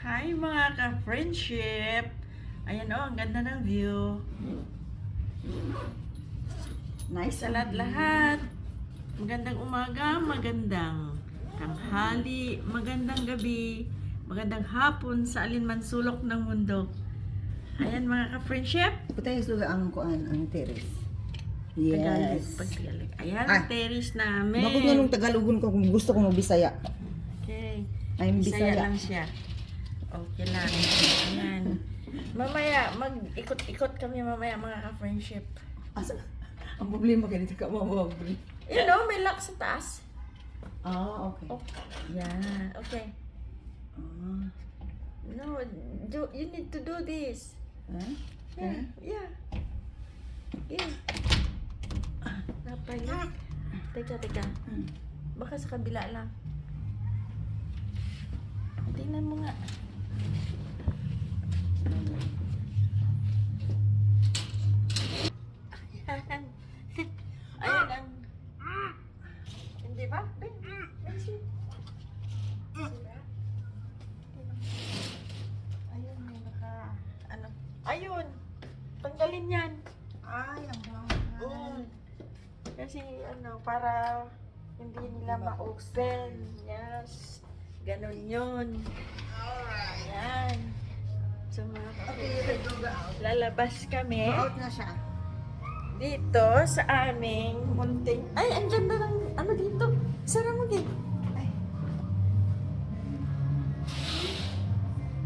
Hi mga ka-friendship! Ayan o, ang ganda ng view. Nice Sa lahat-lahat. Magandang umaga, magandang tanghali, magandang gabi, magandang hapon sa alinman sulok ng mundo. Ayan mga ka-friendship. Putay suga ang kuan ang terrace. Tagalog, Yes. pagtagalog. Ayan ang terrace namin. Bakit nga nung Tagalogon ko kung gusto ko ng Bisaya? Okay. I'm Bisaya Bisaya. lang siya. Okay lang. Ayan. Mamaya, mag-ikot-ikot kami mamaya mga ka-friendship. Asa? Ang problema ka dito ka mababli. You know, may lock sa taas. Ah, okay. Oh, yeah. Okay. Ah. No, you need to do this. Huh? Yeah. Yeah. Yeah. Napaya. Teka. Baka sa kabila lang. Tingnan mo nga. Ayan. Ayan ang... Hindi ba? Benji. Sila? Ayun, may naka... Ano? Ayun! Tanggalin yan. Ay, ang Mm. Kasi ano, para hindi nila ma-open. Yes. Ganon yun. Alright. Yan. So mga Okay, suga out. lalabas kami Out na siya. dito sa aming munting... Ay, ang ganda ng ano dito. Sara mo din. Ay.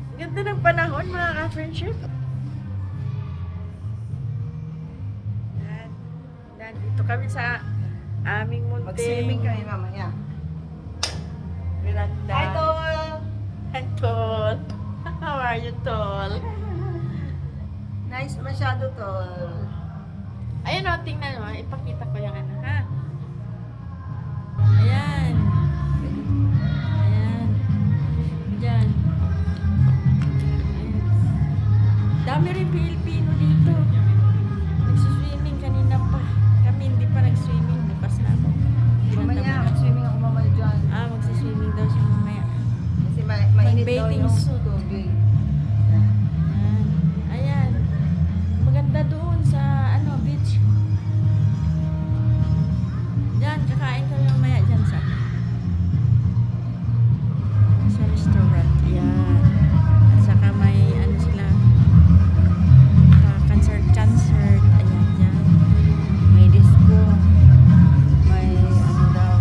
Ang ganda ng panahon mga ka-friendship. Yan. Nandito kami sa aming munting... Mag-swimming kami mamaya. Veranda. Hi, Tol! Hi, Tol. How are you, Tol? Nice masyado, Tol. Ayun o, tingnan mo. Ipakita ko yung ano, ha? Ayan. Ayan. Diyan. Ayan. Dami rin Pilipino dito. Nagsiswimming kanina pa. Kami hindi pa nag-swimming. Bukas na ako. Mamaya, mag-swimming ako mamaya dyan. Magsiswimming daw siya mamaya. Kasi mainit daw Mag-bathing yung suit. tubig. Ayan. Ayan. Maganda doon sa beach. Diyan, kakain kami mamaya dyan sa restaurant. Ayan. At saka may sila concert. Ayan, dyan. May disco. May daw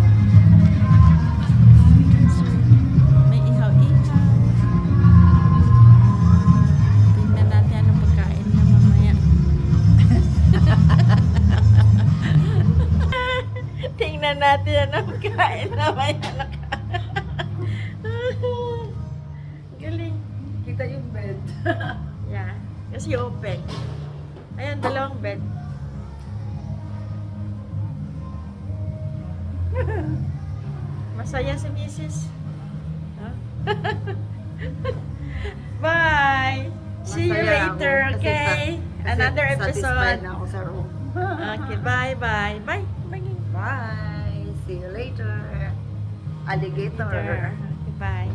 concert. May ihaw-ihaw. Tingnan natin anong pagkain na mamaya. Tingnan natin anong pagkain na mamaya. Galing. Kita yung bed. Yeah. Kasi open. Ayan, dalawang bed. Masaya si Mrs. Huh? Bye! See you Masaya later, ako. Kasi okay? Another satisfied episode. na ako sa room. Okay, bye. Bye. Bye. See you later. Alligator. Okay, bye.